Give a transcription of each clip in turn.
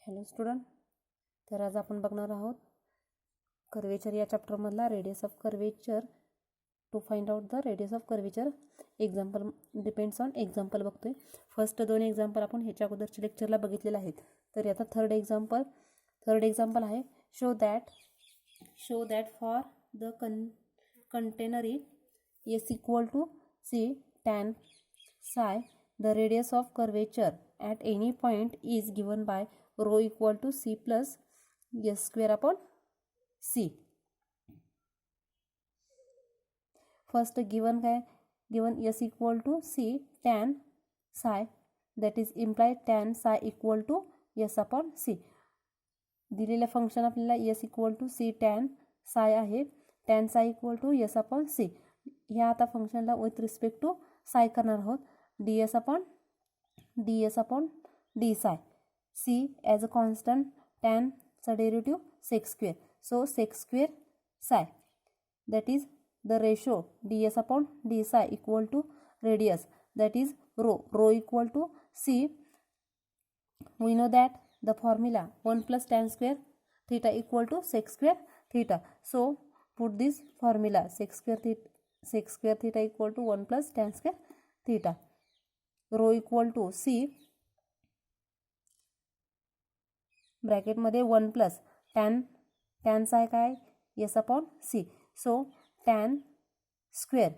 Hello student, तर आज आपण बघणार आहोत कर्वेचर या चॅप्टरमधला radius of curvature. To find out the radius of curvature example depends on example बघतोय. फर्स्ट दोन एक्झाम्पल आपण ह्याच्या अगोदरच्या लेक्चरला बघितलेले आहेत. तर आता थर्ड एक्झाम्पल आहे show that for the container s equal to c tan psi the radius of curvature at any point is given by rho equal to c plus s square upon c. First given s equal to c tan psi, that is implied tan psi equal to s upon c. दिलेलं function आपल्याला s equal to c tan psi आहे. tan psi equal to s upon c. ह्या आता फंक्शनला with respect to psi करणार आहोत. ds upon d psi, c as a constant, tan चा derivative sec square, so sec square psi, that is the ratio ds upon d psi equal to radius, that is rho equal to c. We know that the formula 1 plus tan square theta equal to sec square theta, so put this formula sec square theta equal to 1 plus tan square theta. Rho equal to c bracket मध्ये 1 plus tan psi काय s upon c, so tan square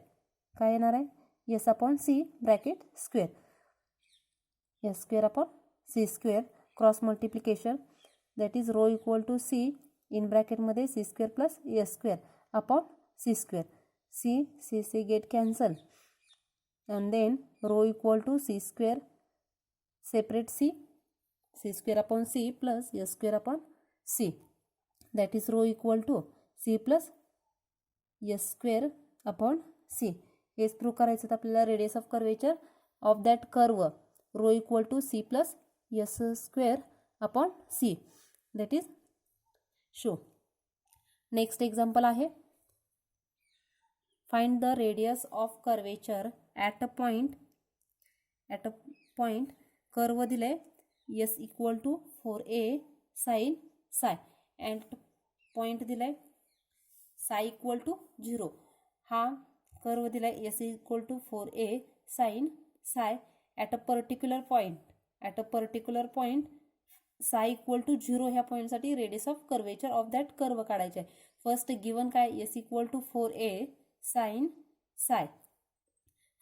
काय येणार आहे s upon c bracket square s square upon c square cross multiplication, that is rho equal to c in bracket मध्ये c square plus s square upon c square, c get cancel and then rho equal to c square, separate c square upon c plus s square upon c, that is rho equal to c plus s square upon c. हेच prove करायचं तर आपल्याला radius of curvature of that curve rho equal to c plus s square upon c, that is show. Next example आहे find the radius of curvature at a point curve दिले s equal to 4a sin psi and point दिले psi equal to 0. हा curve दिला s equal to 4a sin psi at a particular point psi equal to 0 ह्या point साठी radius of curvature of that curve काढायचे आहे. First given काय s equal to 4a sin psi.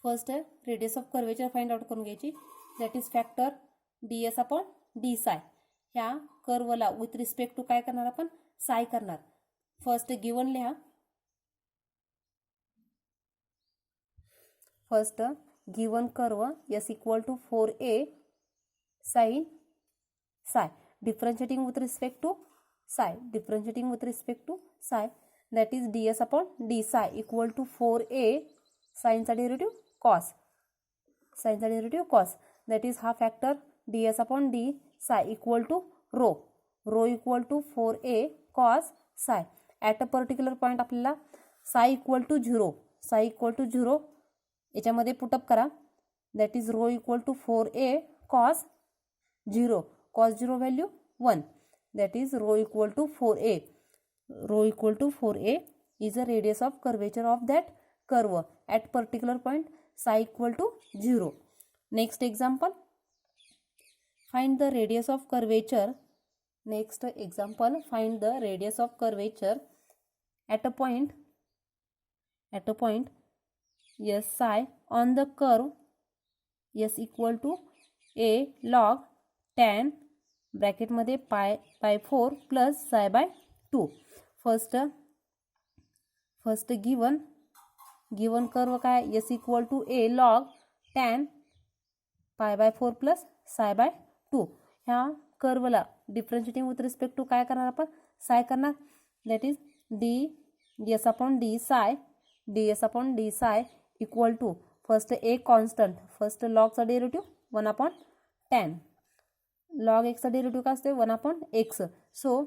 First radius of curvature find out करून घ्यायची, that is factor ds upon d psi. ह्या कर्वला with respect to काय करणार आपण psi करणार. फर्स्ट गिवन लिहा, first given curve s equal to 4a sin psi, differentiating with respect to psi, that is ds upon d psi equal to 4a sin चा derivative cos, that is हा factor ds upon d psi equal to rho equal to 4a cos psi. at a particular point आपल्याला psi equal to 0 याच्यामध्ये put up करा, that is rho equal to 4a cos 0 value 1, that is rho equal to 4a. Rho equal to 4a is the radius of curvature of that curve at particular point psi equal to 0. Next example, find the radius of curvature. Next example, find the radius of curvature at a point s psi on the curve s equal to a log tan bracket मध्ये pi by 4 plus psi by 2. First given curve काय s equal to a log tan pi by 4 plus psi by 2. ह्या कर्वला differentiating with respect to काय करणार आपण psi करणार, that is ds upon d psi equal to first a constant, first log चा derivative 1 upon tan, log x चा derivative काय असते 1 upon x, सो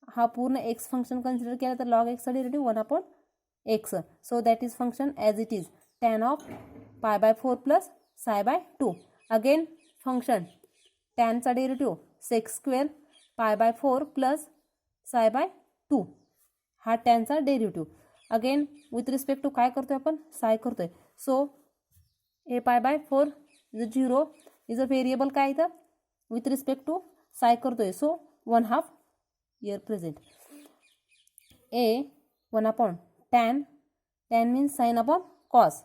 हा पूर्ण x फंक्शन कन्सिडर केला तर log x चा derivative 1 upon x, so that is function as it is tan of pi by 4 plus psi by 2. Again function tan चा derivative sec square π/4 plus ψ/2 हा टॅनचा derivative. Again with respect to काय करतोय आपण, psi करतोय. So a π/4 is 0 is a variable काय इथं with respect to psi करतोय. So 1/2 year present. A 1/tan, tan means sine upon cos,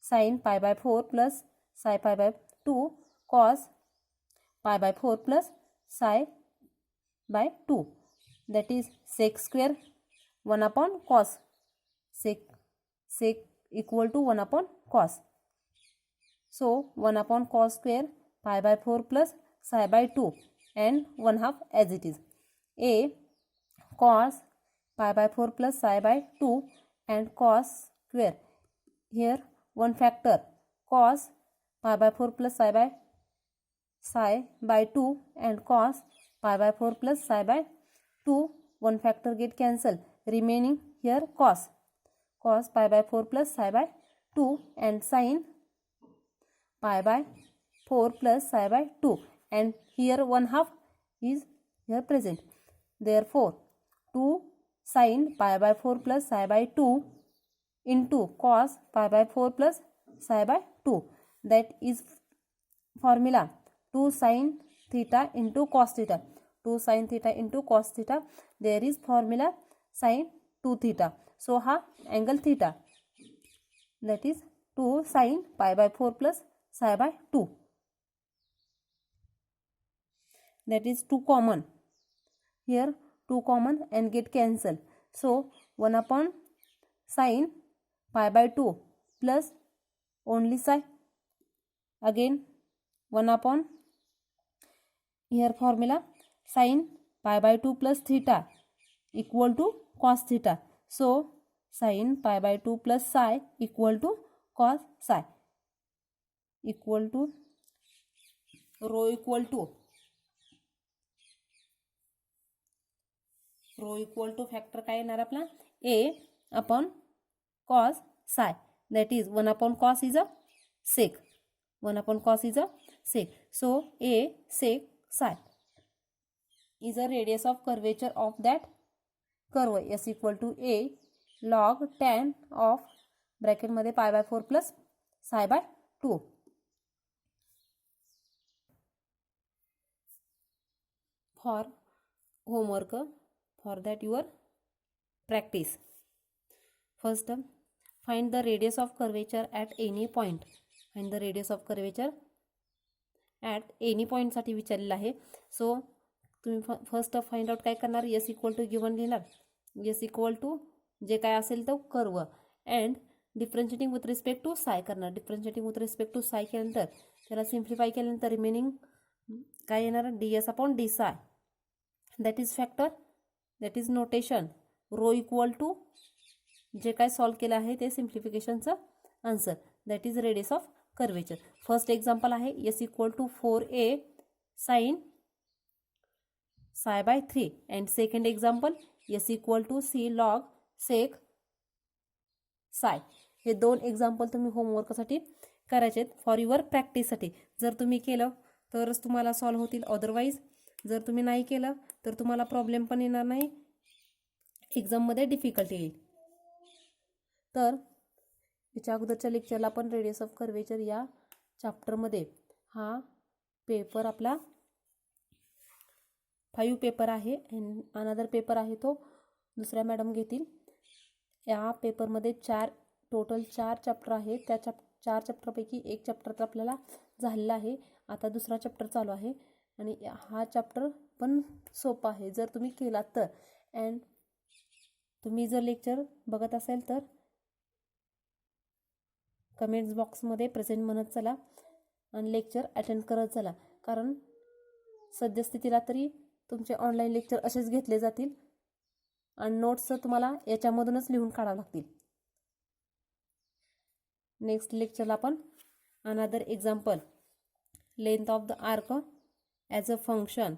sine π/4 plus ψ/2 cos π/4 plus ψ/2 that is sec square 1/cos, sec equal to 1/cos. So 1/cos square π/4 plus ψ/2 and 1/2 as it is. A cos π/4 plus ψ/2 and cos square. Here one factor cos π/4 plus ψ/2 and cos π/4 plus ψ/2, one factor get cancelled, remaining here cos π/4 plus ψ/2 and sin π/4 plus ψ/2, and here 1/2 is here present. Therefore 2 sin π/4 plus ψ/2 into cos π/4 plus ψ/2, that is formula 2 sin theta into cos theta. 2 sin theta into cos theta, there is formula sin 2 theta. So ha angle theta, that is 2 sin π/4 plus ψ/2, that is 2 common. Here 2 common and get cancelled. So 1/sin π/2 plus only psi. Again 1/, here formula sin π/2 plus theta equal to cos theta. So sin π/2 plus psi equal to cos psi, equal to rho equal to factor काय येणार आपला a upon cos psi, that is 1/cos is a sec, 1/cos is a sec. So a sec psi is a radius of curvature of that curve s equal to a log tan of bracket मध्ये π/4 plus ψ/2. For homework, for that your practice. First, find the radius of curvature at any point. Find the radius of curvature at any point साठी विचारलेलं आहे. So तुम्ही first find out काय करणार, s equal to given लिहिणार, s equal to जे काय असेल तो curve and differentiating with respect to psi करणार. डिफरन्शिएटिंग विथ रिस्पेक्ट टू साय केल्यानंतर त्याला सिम्प्लिफाय केल्यानंतर रिमेनिंग काय येणार, ds upon d psi, that is factor, that is notation. Rho equal to जे काय सॉल्व केलं आहे ते सिम्प्लिफिकेशनचं answer, that is radius of curvature. First example आहे s equal to 4a sine psi/3 and second example s equal to c log sec psi. हे दोन example तुम्ही होमवर्कसाठी करायचे आहेत फॉर युअर प्रॅक्टिससाठी. जर तुम्ही केलं तरच तुम्हाला सॉल्व होतील, अदरवाईज जर तुम्ही नाही केलं तर तुम्हाला प्रॉब्लेम पण येणार नाही, एक्झाममध्ये डिफिकल्टी येईल. तर याच्या अगोदरच्या लेक्चरला आपण रेडियस ऑफ कर्वेचर या चॅप्टरमध्ये हा पेपर आपला 5 पेपर आहे अँड अनदर पेपर आहे तो दुसऱ्या मॅडम घेतील. या पेपरमध्ये टोटल 4 चॅप्टर आहे. त्या 4 चॅप्टरपैकी एक चॅप्टर तर आपल्याला झालेला आहे, आता दुसरा चॅप्टर चालू आहे आणि हा चॅप्टर पण सोपा आहे जर तुम्ही केलात तर. अँड तुम्ही जर लेक्चर बघत असेल तर कमेंट्स बॉक्समध्ये प्रेझेंट म्हणत चला आणि लेक्चर अटेंड करत चला, कारण सद्यस्थितीला तरी तुमचे ऑनलाईन लेक्चर असेच घेतले जातील आणि नोट्स तुम्हाला याच्यामधूनच लिहून काढावं लागतील. नेक्स्ट लेक्चरला आपण another example length of the arc as a function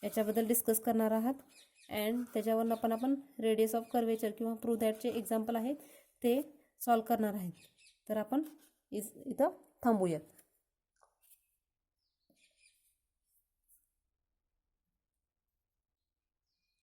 याच्याबद्दल डिस्कस करणार आहात अँड त्याच्यावरून आपण रेडियस ऑफ कर्वेचर किंवा प्रूव्ह दॅटचे एक्झाम्पल आहेत ते सॉल्व करणार आहेत. तर आपण इथं थांबूया.